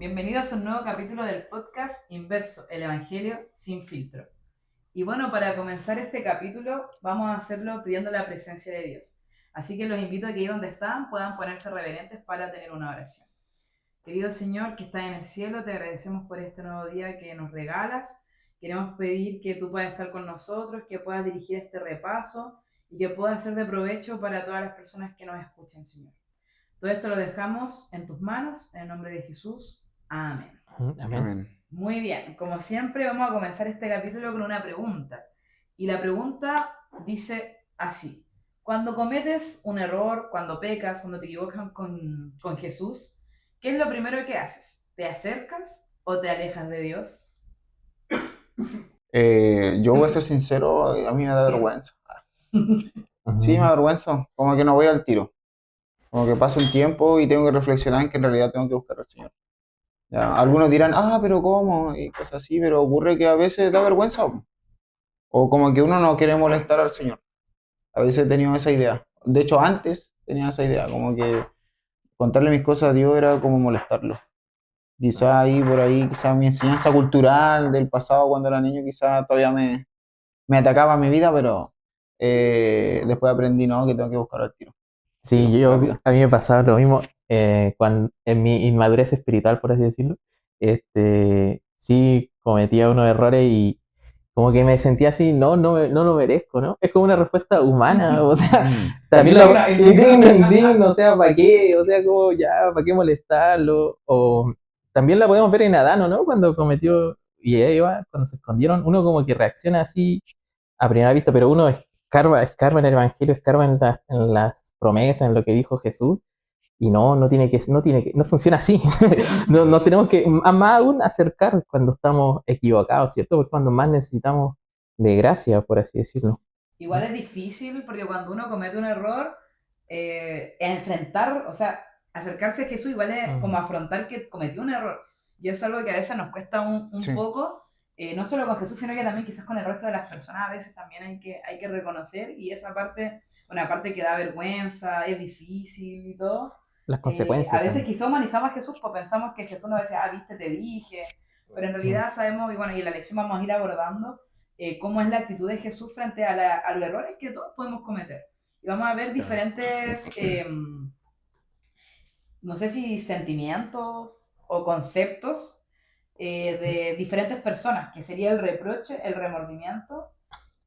Bienvenidos a un nuevo capítulo del podcast Inverso, el Evangelio sin filtro. Y bueno, para comenzar este capítulo vamos a hacerlo pidiendo la presencia de Dios. Así que los invito a que ahí donde están puedan ponerse reverentes para tener una oración. Querido Señor que estás en el cielo, te agradecemos por este nuevo día que nos regalas. Queremos pedir que tú puedas estar con nosotros, que puedas dirigir este repaso y que pueda ser de provecho para todas las personas que nos escuchen, Señor. Todo esto lo dejamos en tus manos, en el nombre de Jesús. Amén. Amén. Muy bien, como siempre vamos a comenzar este capítulo con una pregunta. Y la pregunta dice así: cuando cometes un error, cuando pecas, cuando te equivocas con Jesús, ¿qué es lo primero que haces? ¿Te acercas o te alejas de Dios? Yo voy a ser sincero, a mí me da vergüenza. Sí, me Ujú. da vergüenza, como que no voy al tiro. Como que pasa un tiempo y tengo que reflexionar en que en realidad tengo que buscar al Señor. Ya, algunos dirán, pero ¿cómo? Y cosas así, pero ocurre que a veces da vergüenza. O como que uno no quiere molestar al Señor. A veces he tenido esa idea. De hecho, antes tenía esa idea, como que contarle mis cosas a Dios era como molestarlo. Quizá ahí, por ahí, quizá mi enseñanza cultural del pasado cuando era niño, quizá todavía me atacaba mi vida, pero después aprendí, no, que tengo que buscar al tiro. Al Sí, tiro, rápido. a mí me pasaba lo mismo cuando, en mi inmadurez espiritual, por así decirlo. Sí cometía unos errores y como que me sentía así, no lo merezco, ¿no? Es como una respuesta humana, o sea, también Indigno, indigno. indigno, o sea, ¿para qué? O sea, como ya, ¿para qué molestarlo? O también la podemos ver en Adán, ¿no? Cuando cometió y Eva, cuando se escondieron, uno como que reacciona así a primera vista, pero uno escarba en el Evangelio, escarba en las promesas, en lo que dijo Jesús, y no funciona así. Nos tenemos que, más aún, acercar cuando estamos equivocados, ¿cierto? Porque cuando más necesitamos de gracia, por así decirlo. Igual es difícil porque cuando uno comete un error, enfrentar, o sea, acercarse a Jesús igual es como Mm. afrontar que cometió un error. Y eso es algo que a veces nos cuesta un Sí, poco, no solo con Jesús, sino que también quizás con el resto de las personas a veces también hay que reconocer y esa parte, una parte que da vergüenza, es difícil y todo. Las A consecuencias veces también. quizás humanizamos a Jesús, pues pensamos que Jesús nos decía, viste, te dije, pero en Mm. realidad sabemos, y bueno, y en la lección vamos a ir abordando cómo es la actitud de Jesús frente a los errores que todos podemos cometer. Y vamos a ver diferentes, no sé si sentimientos o conceptos de diferentes personas, que sería el reproche, el remordimiento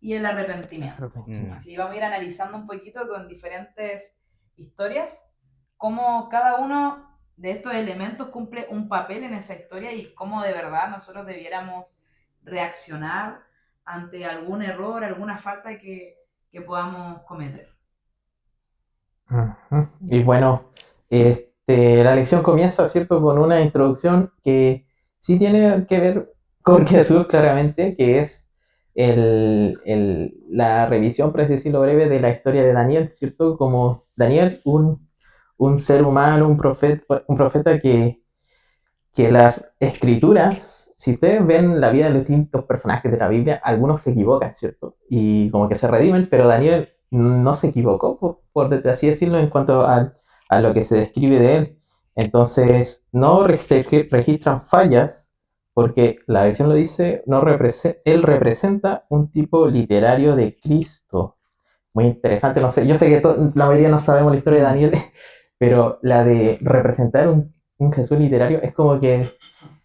y el arrepentimiento. mm, Así vamos a ir analizando un poquito con diferentes historias cómo cada uno de estos elementos cumple un papel en esa historia y cómo de verdad nosotros debiéramos reaccionar ante algún error, alguna falta que podamos cometer. Ujú. Y bueno, la lección comienza, ¿cierto?, con una introducción que sí tiene que ver con Jesús, claramente, que es la revisión, por así decirlo, breve de la historia de Daniel, ¿cierto? Como Daniel, un ser humano, un profeta que las escrituras, si ustedes ven la vida de los distintos personajes de la Biblia, algunos se equivocan, ¿cierto? Y como que se redimen, pero Daniel no se equivocó, por así decirlo, en cuanto a lo que se describe de él. Entonces, no se registran fallas, porque la lección lo dice, él representa un tipo literario de Cristo. Muy interesante, no sé, yo sé que la mayoría no sabemos la historia de mm, Daniel, pero la de representar un Jesús literario es como que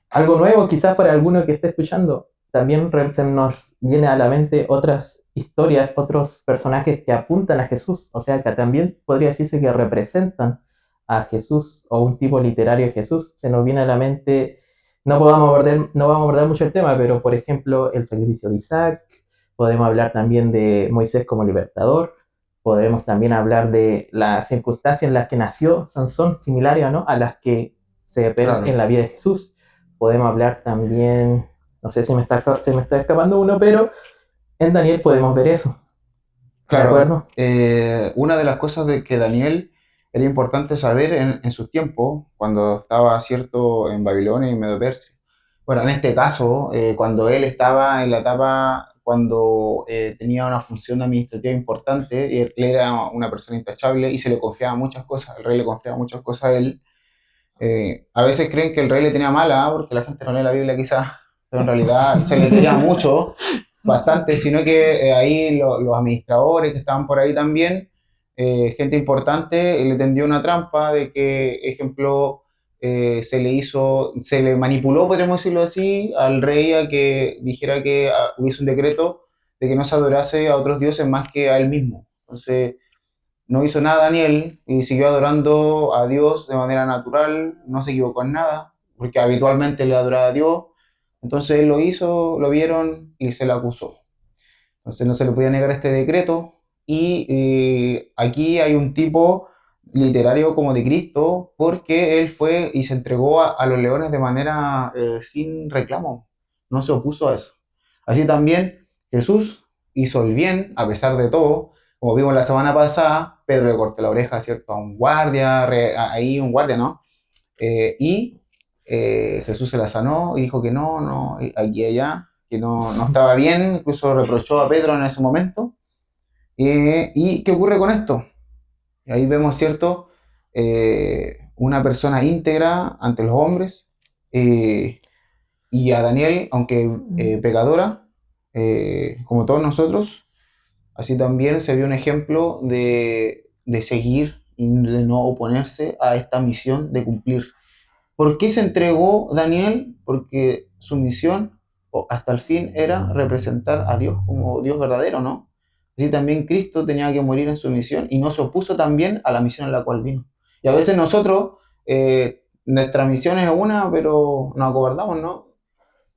algo nuevo quizás para alguno que esté escuchando. También se nos viene a la mente otras historias, otros personajes que apuntan a Jesús, o sea que también podría decirse que representan a Jesús o un tipo literario de Jesús. Se nos viene a la mente, no vamos a abordar mucho el tema, pero por ejemplo el sacrificio de Isaac, podemos hablar también de Moisés como libertador, podemos también hablar de las circunstancias en las que nació Sansón, similares, ¿no?, a las que se ven en claro. la vida de Jesús. Podemos hablar también, no sé si se me está escapando uno, pero en Daniel podemos ver eso. ¿De Claro, acuerdo? una de las cosas de que Daniel era importante saber en su tiempo, cuando estaba, cierto, en Babilonia y Medo-Persia. Bueno, en este caso, cuando él estaba en la etapa, cuando tenía una función administrativa importante, y él era una persona intachable y se le confiaba muchas cosas, el rey le confiaba muchas cosas a él, A veces creen que el rey le tenía mala, porque la gente no lee la Biblia quizás, pero en realidad se le quería mucho, bastante, sino que ahí los administradores que estaban por ahí también, gente importante, le tendió una trampa de que, ejemplo, se le manipuló, podríamos decirlo así, al rey a que dijera que hubiese un decreto de que no se adorase a otros dioses más que a él mismo. Entonces, no hizo nada Daniel y siguió adorando a Dios de manera natural, no se equivocó en nada, porque habitualmente le adoraba a Dios. Entonces él lo hizo, lo vieron y se le acusó. Entonces no se le podía negar este decreto. Y aquí hay un tipo literario como de Cristo, porque él fue y se entregó a los leones de manera sin reclamo. No se opuso a eso. Así también Jesús hizo el bien, a pesar de todo. Como vimos la semana pasada, Pedro le cortó la oreja, ¿cierto? A un guardia, ahí un guardia, ¿no? Y Jesús se la sanó y dijo que no, no, aquí y allá, que no estaba bien, incluso reprochó a Pedro en ese momento. ¿Y qué ocurre con esto? Ahí vemos, ¿cierto? Una persona íntegra ante los hombres, eh, y a Daniel, aunque pecadora, como todos nosotros, así también se vio un ejemplo de seguir y de no oponerse a esta misión de cumplir. ¿Por qué se entregó Daniel? Porque su misión hasta el fin era representar a Dios como Dios verdadero, ¿no? Así también Cristo tenía que morir en su misión y no se opuso también a la misión en la cual vino. Y a veces nosotros, nuestra misión es una, pero nos acobardamos, ¿no?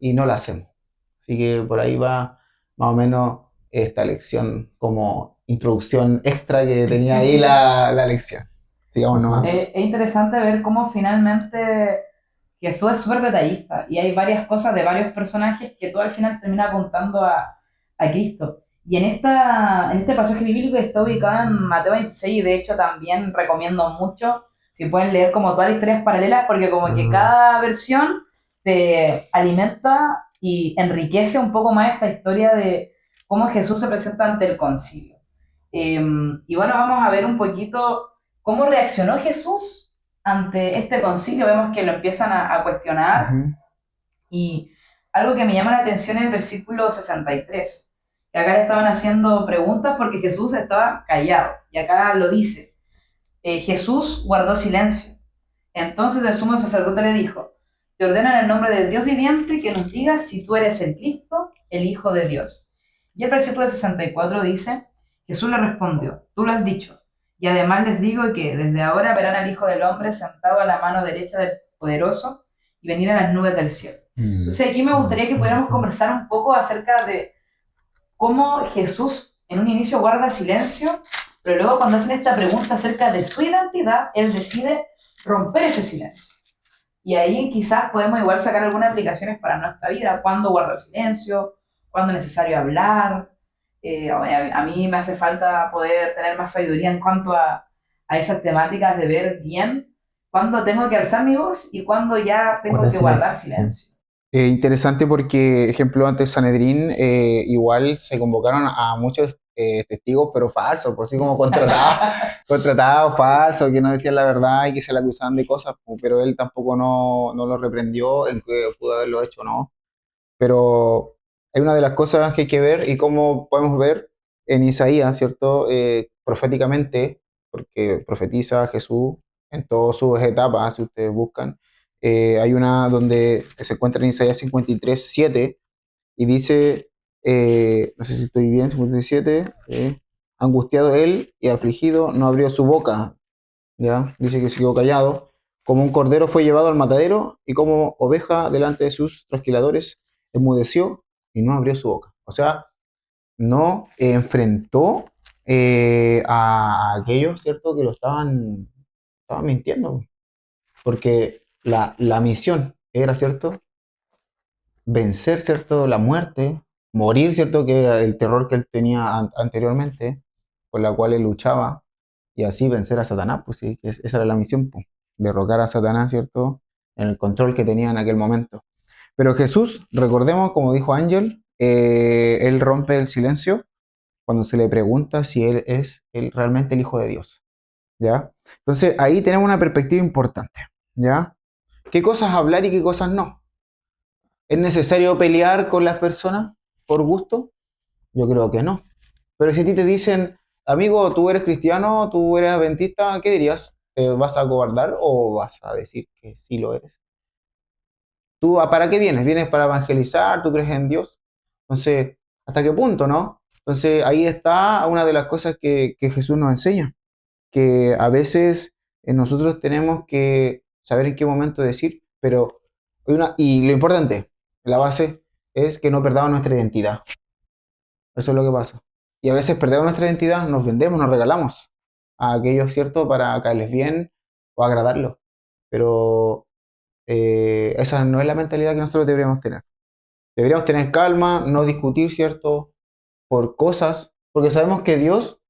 Y no la hacemos. Así que por ahí va más o menos esta lección como introducción extra que tenía ahí la lección. Sigamos nomás. Es interesante ver cómo finalmente Jesús es súper detallista y hay varias cosas de varios personajes que todo al final termina apuntando a Cristo. Y en este pasaje bíblico está ubicado en Mateo 26 y de hecho también recomiendo mucho si pueden leer como todas las historias paralelas porque como que cada versión te alimenta y enriquece un poco más esta historia de cómo Jesús se presenta ante el concilio. Y bueno, vamos a ver un poquito cómo reaccionó Jesús ante este concilio. Vemos que lo empiezan a cuestionar Ujú. y algo que me llama la atención es el versículo 63, que acá le estaban haciendo preguntas porque Jesús estaba callado y acá lo dice, Jesús guardó silencio. Entonces el sumo sacerdote le dijo, te ordeno en el nombre del Dios viviente que nos digas si tú eres el Cristo, el Hijo de Dios. Y el versículo 64 dice, Jesús le respondió, tú lo has dicho, y además les digo que desde ahora verán al Hijo del Hombre sentado a la mano derecha del Poderoso y venir a las nubes del cielo. Entonces aquí me gustaría que pudiéramos conversar un poco acerca de cómo Jesús en un inicio guarda silencio, pero luego cuando hacen esta pregunta acerca de su identidad, él decide romper ese silencio. Y ahí quizás podemos igual sacar algunas aplicaciones para nuestra vida, cuándo guardar silencio, cuándo es necesario hablar. A mí me hace falta poder tener más sabiduría en cuanto a esas temáticas de ver bien cuándo tengo que alzar mi voz y cuándo ya tengo Guardar que guardar silencio, sí. silencio. Interesante porque, ejemplo, ante el Sanedrín igual se convocaron a muchos testigos, pero falsos, pues así como contratados falsos, que no decían la verdad y que se le acusaban de cosas, pues, pero él tampoco no lo reprendió en que pudo haberlo hecho, ¿no? Pero hay una de las cosas que hay que ver y como podemos ver en Isaías, ¿cierto? Proféticamente, porque profetiza Jesús en todas sus etapas, si ustedes buscan. Hay una donde se encuentra en Isaías 53:7 y dice, no sé si estoy bien, 57, angustiado él y afligido, no abrió su boca, ¿ya? Dice que siguió callado. Como un cordero fue llevado al matadero y como oveja delante de sus trasquiladores, enmudeció y no abrió su boca. O sea, no enfrentó a aquellos, ¿cierto?, que lo estaban mintiendo. Porque la misión era, ¿cierto?, vencer, ¿cierto?, la muerte, morir, ¿cierto?, que era el terror que él tenía anteriormente, con la cual él luchaba, y así vencer a Satanás, pues sí, esa era la misión, pues, derrocar a Satanás, ¿cierto?, en el control que tenía en aquel momento. Pero Jesús, recordemos, como dijo Ángel, él rompe el silencio cuando se le pregunta si él es realmente el Hijo de Dios, ¿ya? Entonces ahí tenemos una perspectiva importante. ¿Ya? ¿Qué cosas hablar y qué cosas no? ¿Es necesario pelear con las personas por gusto? Yo creo que no. Pero si a ti te dicen, amigo, tú eres cristiano, tú eres adventista, ¿qué dirías? ¿Vas a cobardar o vas a decir que sí lo eres? ¿Tú para qué vienes? ¿Vienes para evangelizar? ¿Tú crees en Dios? Entonces, ¿hasta qué punto, no? Entonces, ahí está una de las cosas que Jesús nos enseña, que a veces nosotros tenemos que saber en qué momento decir, pero y lo importante, la base, es que no perdamos nuestra identidad. Eso es lo que pasa. Y a veces perdemos nuestra identidad, nos vendemos, nos regalamos a aquellos, ¿cierto? Para caerles bien o agradarlos. Pero esa no es la mentalidad que nosotros deberíamos tener. Deberíamos tener calma, no discutir, ¿cierto? Por cosas, porque sabemos que Dios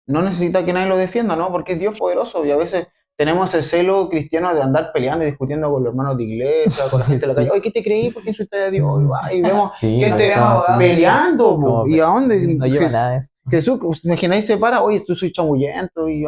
no necesita que nadie lo defienda, ¿no? Porque es Dios poderoso y a veces tenemos el celo cristiano de andar peleando y discutiendo con los hermanos de iglesia, con la gente de la calle. Sí, Oye, ¿qué te creí? ¿Por qué insultas a Dios? Y vemos sí, Nos gente creemos son así. abogados de Dios. peleando, po. Como, ¿Y a dónde? no lleva nada de eso. Jesús, imagináis, se para, oye, tú soy chamullento y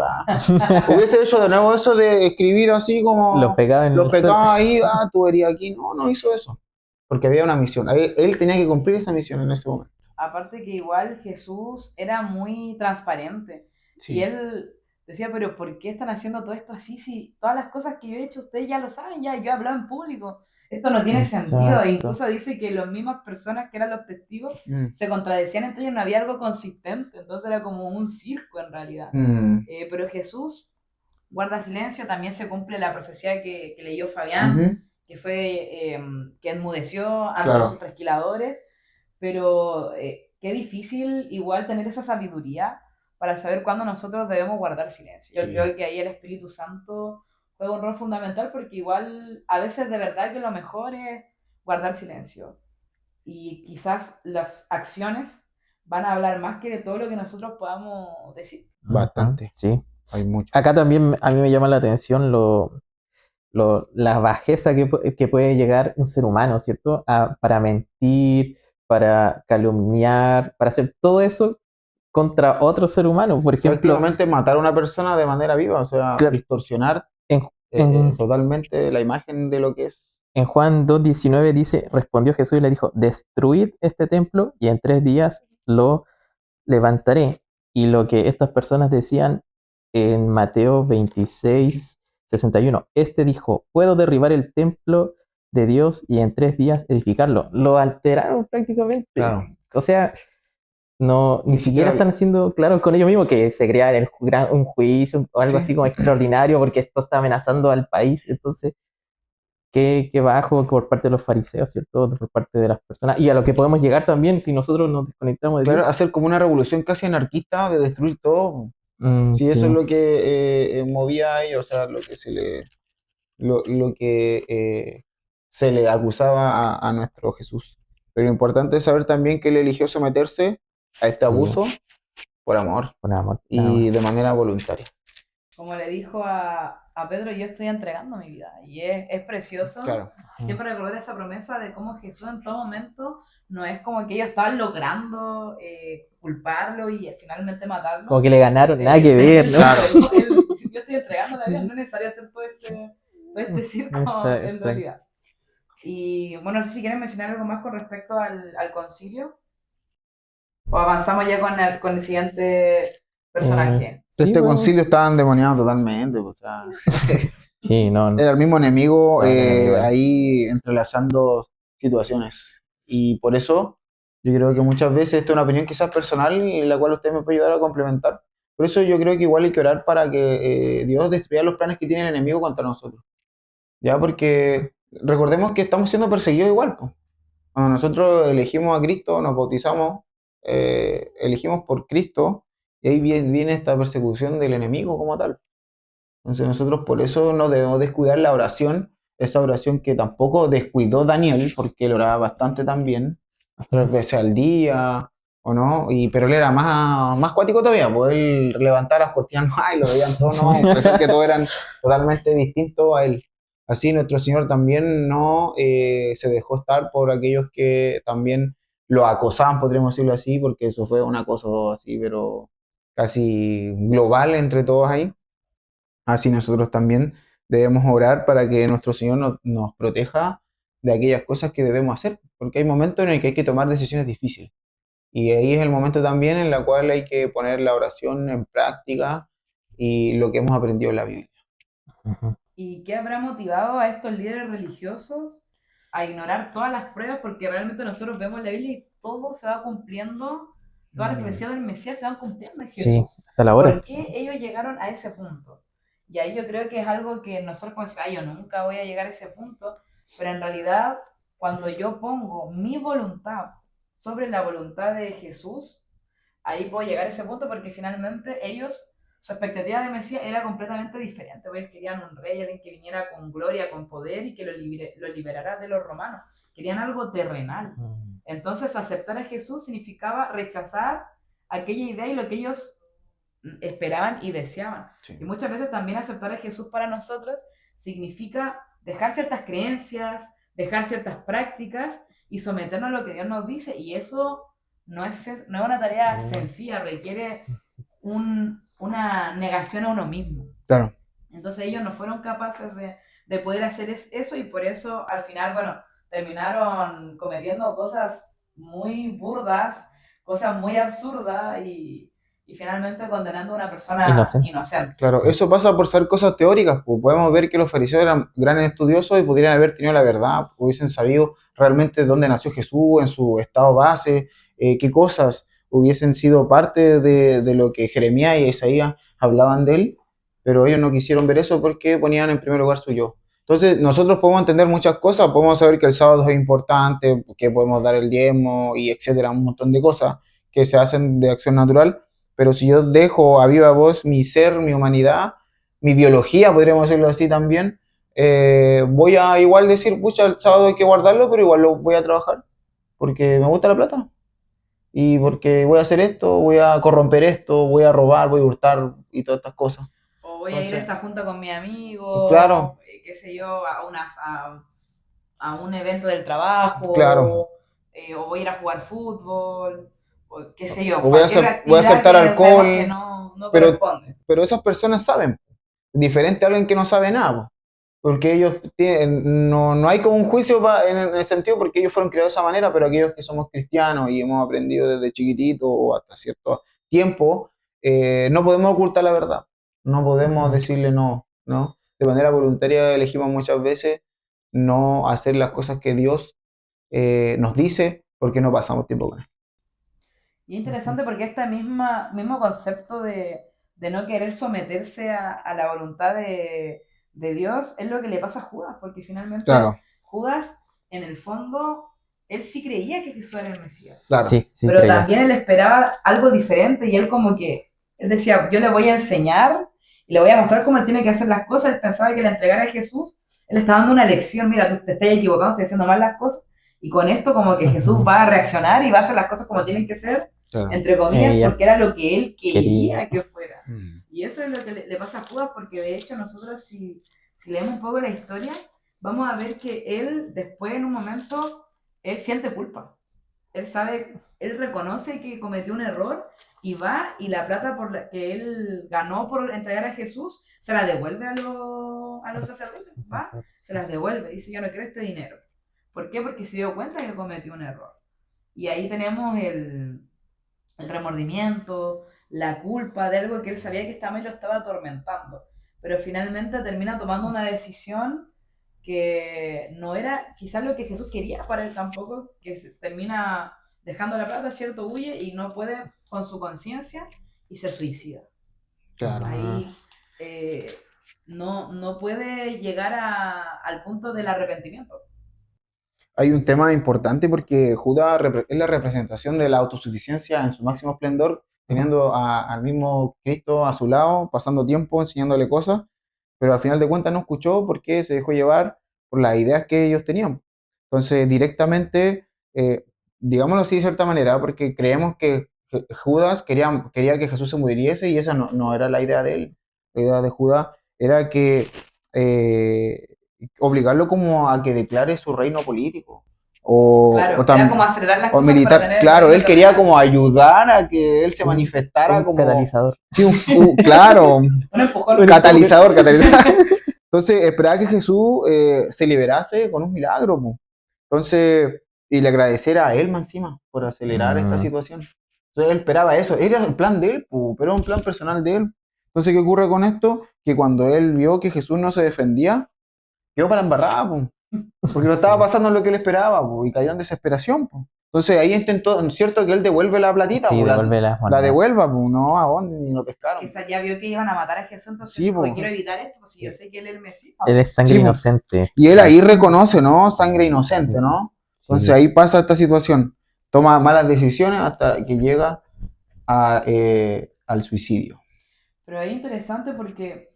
hubiese hecho de nuevo eso de escribir así como Los pegados en los el suelo. pecados ahí, tú eres aquí. No, no hizo eso. Porque había una misión. Él tenía que cumplir esa misión en ese momento. Aparte que igual Jesús era muy transparente. Sí. Y él decía, pero ¿por qué están haciendo todo esto así? Si todas las cosas que yo he hecho ustedes ya lo saben, ya yo he hablado en público. Esto no tiene sentido. Exacto. E incluso dice que las mismas personas que eran los testigos se contradecían entre ellos, no había algo consistente. Entonces era como un circo en realidad. Pero Jesús guarda silencio, también se cumple la profecía que leyó Fabián, que fue que enmudeció a Claro. todos sus trasquiladores. Pero qué difícil igual tener esa sabiduría para saber cuándo nosotros debemos guardar silencio. Yo Sí. creo que ahí el Espíritu Santo juega un rol fundamental porque igual a veces de verdad que lo mejor es guardar silencio. Y quizás las acciones van a hablar más que de todo lo que nosotros podamos decir. Bastante. Ajá, sí. Hay mucho. Acá también a mí me llama la atención la bajeza que puede llegar un ser humano, ¿cierto? Para mentir, para calumniar, para hacer todo eso contra otro ser humano. Por ejemplo, Prácticamente matar a una persona de manera viva, o sea, Claro. distorsionar en totalmente la imagen de lo que es. En Juan 2:19 dice, respondió Jesús y le dijo, destruid este templo y en 3 días lo levantaré. Y lo que estas personas decían en Mateo 26:61, este dijo, puedo derribar el templo de Dios y en 3 días edificarlo. Lo alteraron prácticamente. Claro. O sea, no, ni siquiera están haciendo claro con ellos mismos que se crea un juicio o algo Sí. así como extraordinario porque esto está amenazando al país. Entonces, qué bajo por parte de los fariseos, ¿cierto? Por parte de las personas. Y a lo que podemos llegar también si nosotros nos desconectamos de Claro, Dios. hacer como una revolución casi anarquista de destruir todo. Sí, eso Sí. es lo que movía a ellos, o sea, lo que lo que se le acusaba a nuestro Jesús. Pero lo importante es saber también que él eligió someterse a este Sí. abuso por amor Con amor. y de manera voluntaria. Como le dijo a Pedro, yo estoy entregando mi vida. Y es precioso. Claro. Siempre recordar esa promesa de cómo Jesús en todo momento no es como que ellos estaban logrando culparlo y finalmente matarlo. Como que le ganaron, nada que ver, ¿no? Claro. Si yo estoy entregando la vida, no es necesario hacer todo este circo en Exacto. realidad. Y bueno, no sé si quieren mencionar algo más con respecto al concilio. O avanzamos ya con el siguiente personaje. Sí, Este bueno. concilio estaba endemoniado totalmente, o sea, Sí, no. era el mismo enemigo Claro, el enemigo. ahí entrelazando situaciones. Y por eso yo creo que muchas veces esto es una opinión quizás personal y la cual usted me puede ayudar a complementar. Por eso yo creo que igual hay que orar para que Dios destruya los planes que tiene el enemigo contra nosotros. Ya, porque recordemos que estamos siendo perseguidos igual, pues. Cuando nosotros elegimos a Cristo, nos bautizamos, elegimos por Cristo, y ahí viene esta persecución del enemigo como tal. Entonces nosotros por eso no debemos descuidar la oración, esa oración que tampoco descuidó Daniel, porque él oraba bastante también, 3 veces al día, ¿o no? Pero él era más cuático todavía, pues él levantaba las cortinas, y lo veían todos, ¿no? Pensé que todos eran totalmente distintos a él. Así nuestro Señor también no se dejó estar por aquellos que también lo acosaban, podríamos decirlo así, porque eso fue un acoso así, pero casi global entre todos ahí. Así nosotros también Debemos orar para que nuestro Señor nos proteja de aquellas cosas que debemos hacer, porque hay momentos en el que hay que tomar decisiones difíciles. Y ahí es el momento también en el cual hay que poner la oración en práctica y lo que hemos aprendido en la Biblia. Ujú. ¿Y qué habrá motivado a estos líderes religiosos a ignorar todas las pruebas? Porque realmente nosotros vemos la Biblia y todo se va cumpliendo, todas las profecías del Mesías se van cumpliendo en Sí, Jesús. hasta la hora. ¿Por qué ellos llegaron a ese punto? Y ahí yo creo que es algo que nosotros podemos decir, yo nunca voy a llegar a ese punto, pero en realidad cuando yo pongo mi voluntad sobre la voluntad de Jesús, ahí puedo llegar a ese punto porque finalmente ellos, su expectativa de Mesías era completamente diferente. Ellos querían un rey, alguien que viniera con gloria, con poder y que lo liberara de los romanos. Querían algo terrenal. Entonces aceptar a Jesús significaba rechazar aquella idea y lo que ellos esperaban y deseaban. Sí. Y muchas veces también aceptar a Jesús para nosotros significa dejar ciertas creencias, dejar ciertas prácticas y someternos a lo que Dios nos dice. Y eso no es una tarea sencilla, requiere una negación a uno mismo. Claro. Entonces ellos no fueron capaces de poder hacer eso y por eso al final, bueno, terminaron cometiendo cosas muy burdas, cosas muy absurdas y finalmente condenando a una persona inocente. Claro, eso pasa por ser cosas teóricas. Pues podemos ver que los fariseos eran grandes estudiosos y podrían haber tenido la verdad, hubiesen sabido realmente dónde nació Jesús, en su estado base, qué cosas hubiesen sido parte de lo que Jeremías y Isaías hablaban de él, pero ellos no quisieron ver eso porque ponían en primer lugar su yo. Entonces nosotros podemos entender muchas cosas, podemos saber que el sábado es importante, que podemos dar el diezmo y etcétera, un montón de cosas que se hacen de acción natural. Pero si yo dejo a viva voz mi ser, mi humanidad, mi biología, podríamos decirlo así también, voy a igual decir, pucha, el sábado hay que guardarlo, pero igual lo voy a trabajar, porque me gusta la plata, y porque voy a hacer esto, voy a corromper esto, voy a robar, voy a hurtar, y todas estas cosas. O voy a ir a esta junta con mi amigo, claro, qué sé yo, a un evento del trabajo, claro, o voy a ir a jugar fútbol, o qué sé yo, o voy a aceptar alcohol, que no pero corresponde. Pero esas personas saben, diferente a alguien que no sabe nada, porque ellos tienen, no hay como un juicio en el sentido porque ellos fueron creados de esa manera, pero aquellos que somos cristianos y hemos aprendido desde chiquitito o hasta cierto tiempo, no podemos ocultar la verdad, no podemos decirle no. De manera voluntaria elegimos muchas veces no hacer las cosas que Dios nos dice porque no pasamos tiempo con Él. Y es interesante porque este mismo concepto de no querer someterse a la voluntad de Dios es lo que le pasa a Judas, porque finalmente claro. Judas, en el fondo, él sí creía que Jesús era el Mesías. Claro. Sí, pero creía. También él esperaba algo diferente y él como que, él decía, yo le voy a enseñar y le voy a mostrar cómo él tiene que hacer las cosas. Él pensaba que le entregara a Jesús, él estaba dando una lección, mira, tú te estás equivocando, estás haciendo mal las cosas, y con esto como que Jesús va a reaccionar y va a hacer las cosas como tienen que ser, claro. Entre comillas, porque era lo que él quería que fuera. Y eso es lo que le pasa a Judas, porque de hecho nosotros si leemos un poco la historia, vamos a ver que él después en un momento, él siente culpa. Él reconoce que cometió un error y va y la plata que él ganó por entregar a Jesús, se la devuelve a los sacerdotes, ¿va? Se las devuelve, dice, yo no quiero este dinero. ¿Por qué? Porque se dio cuenta que cometió un error. Y ahí tenemos el remordimiento, la culpa de algo que él sabía que también lo estaba atormentando. Pero finalmente termina tomando una decisión que no era quizás lo que Jesús quería para él tampoco, que se termina dejando la plata, ¿cierto? Huye y no puede con su conciencia y se suicida. Claro. Ahí no puede llegar al punto del arrepentimiento. Hay un tema importante porque Judas es la representación de la autosuficiencia en su máximo esplendor, teniendo al mismo Cristo a su lado, pasando tiempo, enseñándole cosas, pero al final de cuentas no escuchó porque se dejó llevar por las ideas que ellos tenían. Entonces, directamente, digámoslo así de cierta manera, porque creemos que Judas quería que Jesús se muriese y esa no era la idea de él. La idea de Judas era que obligarlo como a que declare su reino político. Claro, era como acelerar las cosas militar, para tener claro, él quería como ayudar a que él se manifestara un como catalizador. Sí, claro, un empujón. catalizador. Entonces esperaba que Jesús se liberase con un milagro, po. Entonces, y le agradeciera a él más encima por acelerar esta situación. Entonces él esperaba eso, era el plan de él, po, pero era un plan personal de él. Entonces, ¿qué ocurre con esto? Que cuando él vio que Jesús no se defendía, quedó para embarrada, po, porque no estaba pasando lo que él esperaba, po, y cayó en desesperación, po. Entonces ahí intentó, ¿cierto? Que él devuelve la platita, Sí, po, devuelve las la monedas. devuelva, po, no, ¿a dónde? Ni lo pescaron. Quizás ya vio que iban a matar a Jesús, entonces Sí, dijo, po. quiero evitar esto, pues si yo sé que él es el Mesías. Él es sangre Sí, po. inocente. Y él ahí reconoce, ¿no? Sangre inocente, ¿no? Entonces Sí. ahí pasa esta situación. Toma malas decisiones hasta que llega al suicidio. Pero es interesante porque,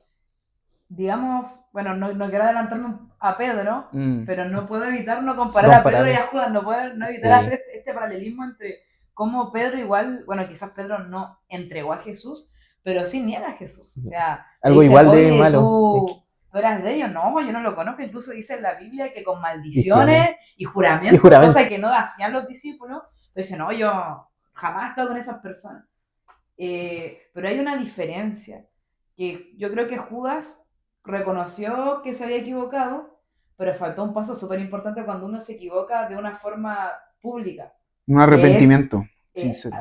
digamos, bueno, no quiero adelantarme a Pedro, pero no puedo evitar no comparar a Pedro y a Judas, no puedo no evitar hacer este paralelismo entre cómo Pedro igual, bueno, quizás Pedro no entregó a Jesús, pero sí niega a Jesús. O sea, algo dice, igual de oye, malo. ¿Tú eras de ellos? No, yo no lo conozco. Incluso dice en la Biblia que con maldiciones y juramentos, cosa que no hacían los discípulos, dice, no, yo jamás he estado con esas personas. Pero hay una diferencia, que yo creo que Judas reconoció que se había equivocado, pero faltó un paso súper importante cuando uno se equivoca de una forma pública. Un arrepentimiento.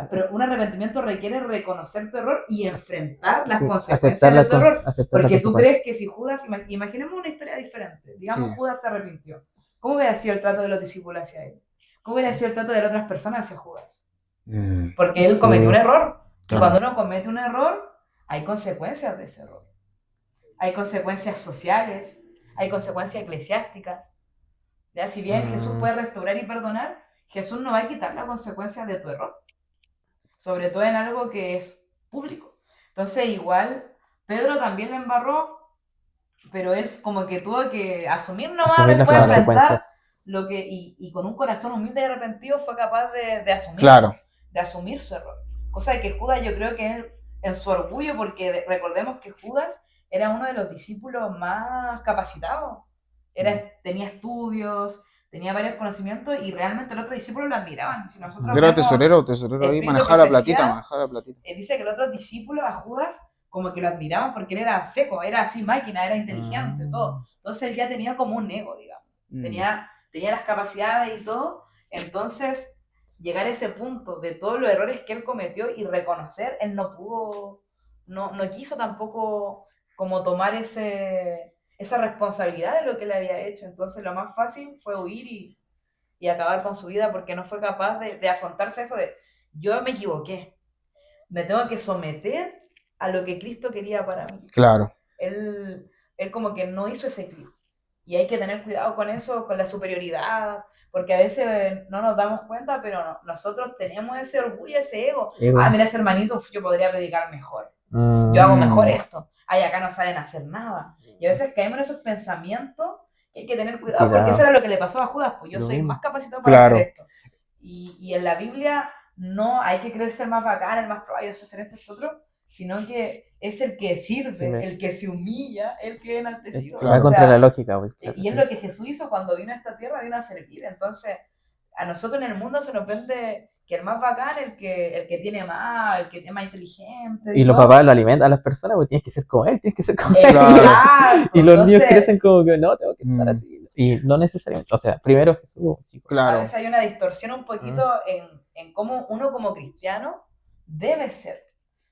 Pero un arrepentimiento requiere reconocer tu error y enfrentar las consecuencias de tu error. Porque tú crees que si Judas, imaginemos una historia diferente, digamos Judas se arrepintió. ¿Cómo hubiera sido el trato de los discípulos hacia él? ¿Cómo hubiera sido el trato de las otras personas hacia Judas? Porque él cometió un error. Y cuando uno comete un error, hay consecuencias de ese error. Hay consecuencias sociales, hay consecuencias eclesiásticas. ¿Ya? Si bien Jesús puede restaurar y perdonar, Jesús no va a quitar las consecuencias de tu error. Sobre todo en algo que es público. Entonces, igual, Pedro también lo embarró, pero él como que tuvo que asumir nomás después de enfrentar lo que, y con un corazón humilde y arrepentido fue capaz de asumir su error. Cosa que Judas, yo creo que él, en su orgullo, porque recordemos que Judas era uno de los discípulos más capacitados. Tenía estudios, tenía varios conocimientos y realmente los otros discípulos lo admiraban. Si nosotros era tesorero ahí, manejaba la platita. Dice que los otros discípulos a Judas como que lo admiraban porque él era seco, era así máquina, era inteligente, todo. Entonces él ya tenía como un ego, digamos. Tenía las capacidades y todo. Entonces, llegar a ese punto de todos los errores que él cometió y reconocer, él no pudo, no quiso tampoco como tomar esa responsabilidad de lo que él había hecho. Entonces lo más fácil fue huir y acabar con su vida porque no fue capaz de afrontarse eso de yo me equivoqué, me tengo que someter a lo que Cristo quería para mí. Claro. Él como que no hizo ese clic y hay que tener cuidado con eso, con la superioridad, porque a veces no nos damos cuenta, pero nosotros tenemos ese orgullo, ese ego. Mira ese hermanito, yo podría predicar mejor, yo hago mejor esto, acá no saben hacer nada. Y a veces caemos en esos pensamientos que hay que tener cuidado, porque eso era lo que le pasó a Judas, pues yo soy más capacitado para hacer esto. Y en la Biblia no hay que creer ser más bacán, el más probable, hacer esto, otro, sino que es el que sirve, el que se humilla, el que es enaltecido. Va contra la lógica. Pues, claro, y es lo que Jesús hizo cuando vino a esta tierra, vino a servir. Entonces, a nosotros en el mundo se nos vende que el más bacán, el que tiene más, el que es más inteligente. Y los papás lo alimentan a las personas, pues tienes que ser como él, tienes que ser como él. Claro. Y los niños crecen como que no, tengo que estar así. Y no necesariamente, o sea, primero Jesús, chicos. Claro. A veces hay una distorsión un poquito en cómo uno como cristiano debe ser.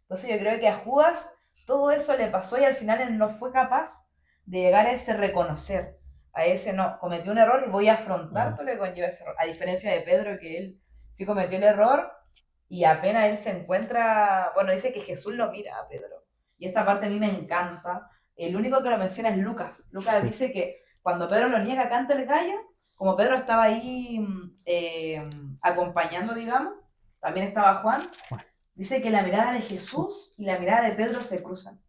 Entonces yo creo que a Judas todo eso le pasó y al final él no fue capaz de llegar a ese reconocer, a ese no, cometí un error y voy a afrontar todo lo que conlleva ese error. A diferencia de Pedro, que él sí cometió el error y apenas él se encuentra, bueno, dice que Jesús lo mira a Pedro. Y esta parte a mí me encanta. El único que lo menciona es Lucas. Lucas dice que cuando Pedro lo niega, canta el gallo, como Pedro estaba ahí acompañando, digamos, también estaba Juan. Dice que la mirada de Jesús y la mirada de Pedro se cruzan.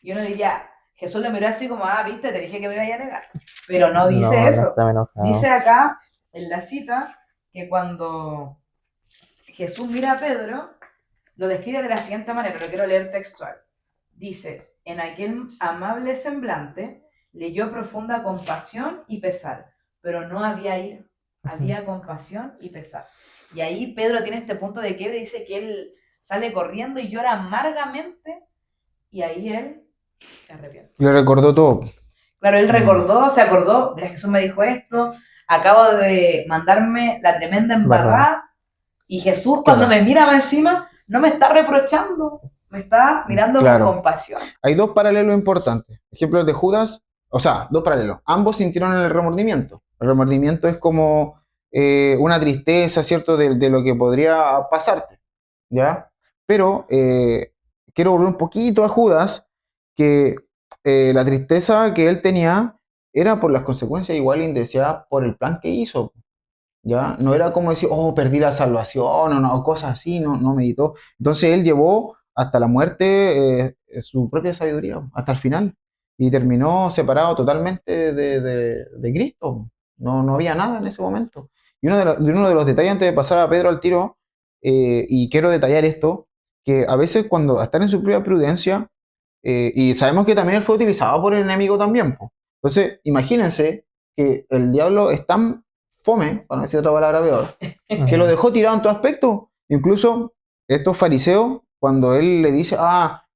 Y uno diría, Jesús lo miró así como, viste, te dije que me iba a negar. Pero no dice eso. Dice acá, en la cita, que cuando Jesús mira a Pedro, lo describe de la siguiente manera, lo quiero leer textual. Dice, en aquel amable semblante, leyó profunda compasión y pesar, pero no había ira, había compasión y pesar. Y ahí Pedro tiene este punto de quiebre, dice que él sale corriendo y llora amargamente, y ahí él se arrepiente. Le recordó todo. Claro, él recordó, se acordó, mira, Jesús me dijo esto, acabo de mandarme la tremenda embarrada, y Jesús cuando Claro. me mira más encima, no me está reprochando, me está mirando Claro. con compasión. Hay dos paralelos importantes. Ejemplo de Judas, o sea, dos paralelos. Ambos sintieron el remordimiento. El remordimiento es como una tristeza, ¿cierto? De lo que podría pasarte, ¿ya? Pero quiero volver un poquito a Judas, que la tristeza que él tenía era por las consecuencias igual indeseadas por el plan que hizo, ¿ya? No era como decir, oh, perdí la salvación, o no, cosas así, no meditó. Entonces él llevó hasta la muerte su propia sabiduría, hasta el final, y terminó separado totalmente de Cristo. No había nada en ese momento. Y uno de los detalles antes de pasar a Pedro al tiro, y quiero detallar esto, que a veces cuando están en su propia prudencia, y sabemos que también él fue utilizado por el enemigo también, po. Entonces, imagínense que el diablo es tan fome, para no decir otra palabra peor, que lo dejó tirado en todo aspecto. Incluso estos fariseos, cuando él le dice,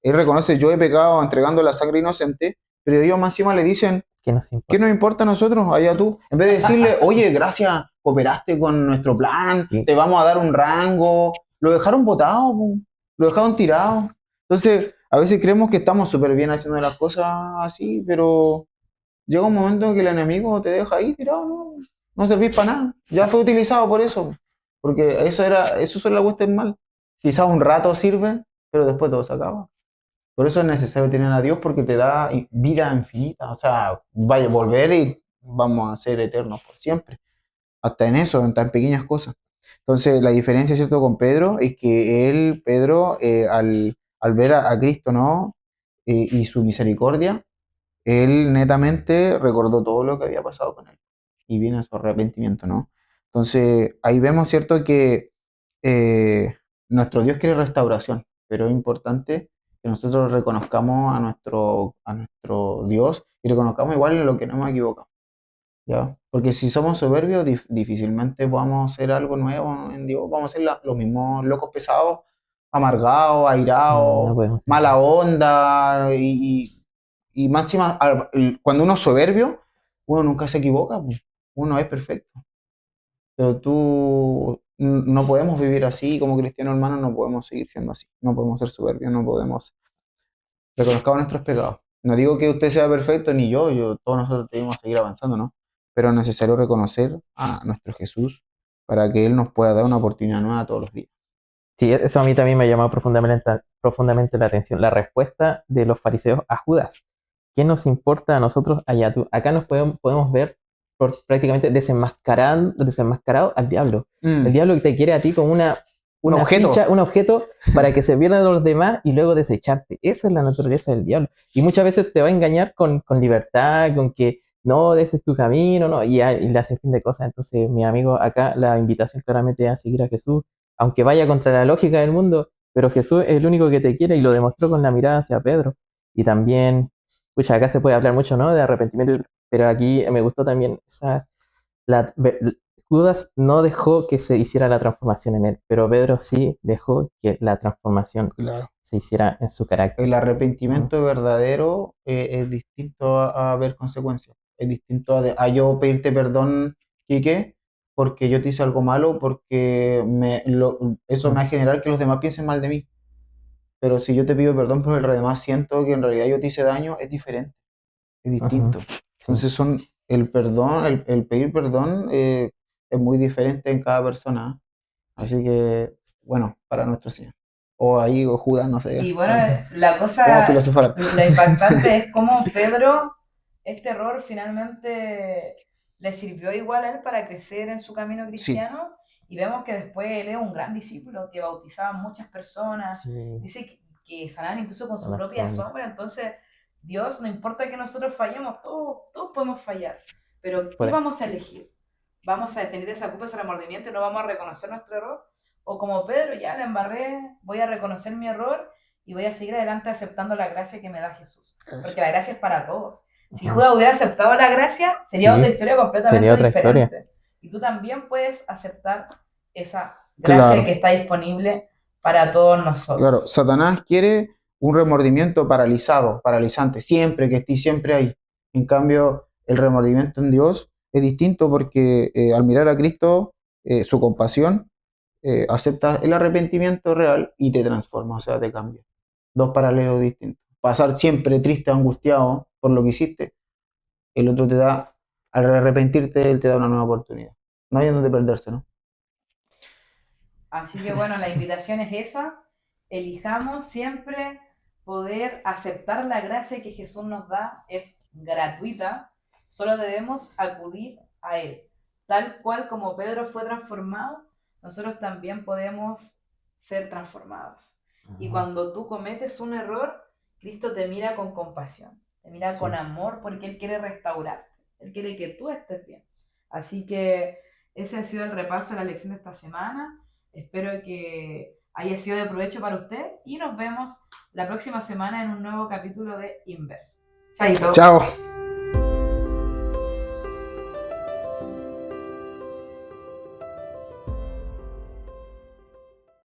él reconoce, yo he pecado entregando la sangre inocente, pero ellos más encima le dicen, ¿Qué nos ¿qué importa? nos importa a nosotros? Allá tú. En vez de decirle, oye, gracias, cooperaste con nuestro plan, Sí. te vamos a dar un rango, lo dejaron botado, po. Lo dejaron tirado. Entonces, a veces creemos que estamos súper bien haciendo las cosas así, pero llega un momento en que el enemigo te deja ahí tirado, no servís para nada. Ya fue utilizado por eso, porque eso solo la cuesta el mal. Quizás un rato sirve, pero después todo se acaba. Por eso es necesario tener a Dios, porque te da vida infinita. O sea, vaya a volver y vamos a ser eternos por siempre. Hasta en eso, en tan pequeñas cosas. Entonces, la diferencia, ¿cierto?, con Pedro es que Pedro, al ver a Cristo, ¿no? Y su misericordia, él netamente recordó todo lo que había pasado con él y viene a su arrepentimiento, ¿no? Entonces, ahí vemos, ¿cierto?, que nuestro Dios quiere restauración, pero es importante que nosotros reconozcamos a nuestro Dios y reconozcamos igual en lo que nos hemos equivocado, ¿ya? Porque si somos soberbios, difícilmente vamos a hacer algo nuevo en Dios, vamos a ser los mismos locos pesados, amargados, No airados, podemos. mala onda y máxima, cuando uno es soberbio, uno nunca se equivoca, pues. Uno es perfecto. Pero no podemos vivir así como cristianos hermanos, no podemos seguir siendo así. No podemos ser soberbios, no podemos. Reconozcamos nuestros pecados. No digo que usted sea perfecto, ni yo, todos nosotros debemos seguir avanzando, ¿no? Pero es necesario reconocer a nuestro Jesús para que Él nos pueda dar una oportunidad nueva todos los días. Sí, eso a mí también me ha llamado profundamente la atención. La respuesta de los fariseos a Judas. ¿Qué nos importa a nosotros allá tú? Acá nos podemos ver prácticamente desenmascarado al diablo. El diablo que te quiere a ti como una objeto. ficha, un objeto para que se pierdan los demás y luego desecharte. Esa es la naturaleza del diablo. Y muchas veces te va a engañar con libertad, con que no, ese es tu camino, ¿no? Y le hace un fin de cosas. Entonces, mi amigo, acá la invitación claramente es a seguir a Jesús, aunque vaya contra la lógica del mundo, pero Jesús es el único que te quiere y lo demostró con la mirada hacia Pedro. Y también, pucha, acá se puede hablar mucho, ¿no?, de arrepentimiento, pero aquí me gustó también Judas no dejó que se hiciera la transformación en él, pero Pedro sí dejó que la transformación Claro. se hiciera en su carácter. El arrepentimiento verdadero es distinto a ver consecuencias. Es distinto a yo pedirte perdón, Quique, porque yo te hice algo malo, porque eso me va a generar que los demás piensen mal de mí. Pero si yo te pido perdón porque los demás siento que en realidad yo te hice daño, es diferente, es distinto. Sí. Entonces el perdón, el pedir perdón es muy diferente en cada persona. Así que, bueno, para nuestro Señor. O ahí, o Judas, no sé. Y bueno, la Vamos a cosa, filosofar. lo impactante es cómo Pedro, este error finalmente le sirvió igual a él para crecer en su camino cristiano. Y vemos que después él es un gran discípulo que bautizaba a muchas personas. Sí. Dice que sanaban incluso con su Con la propia sombra. sombra. Entonces, Dios, no importa que nosotros fallemos, todos podemos fallar. Pero ¿qué Correcto. vamos a elegir? ¿Vamos a tener esa culpa, ese remordimiento y no vamos a reconocer nuestro error? O como Pedro, ya la embarré, voy a reconocer mi error y voy a seguir adelante aceptando la gracia que me da Jesús. Porque la gracia es para todos. Si Judas hubiera aceptado la gracia, sería Sí, otra historia completamente sería otra diferente. historia. Y tú también puedes aceptar esa gracia Claro. que está disponible para todos nosotros. Claro, Satanás quiere un remordimiento paralizante, siempre que esté siempre ahí. En cambio, el remordimiento en Dios es distinto porque al mirar a Cristo, su compasión, acepta el arrepentimiento real y te transforma, o sea, te cambia. Dos paralelos distintos. Pasar siempre triste, angustiado por lo que hiciste, el otro te da, al arrepentirte, él te da una nueva oportunidad. No hay en donde perderse, ¿no? Así que bueno, la invitación es esa. Elijamos siempre poder aceptar la gracia que Jesús nos da. Es gratuita. Solo debemos acudir a Él. Tal cual como Pedro fue transformado, nosotros también podemos ser transformados. Y cuando tú cometes un error, Cristo te mira con compasión, te mira con amor porque Él quiere restaurarte. Él quiere que tú estés bien. Así que ese ha sido el repaso de la lección de esta semana. Espero que haya sido de provecho para usted y nos vemos la próxima semana en un nuevo capítulo de Inverso. Chaito. Chao.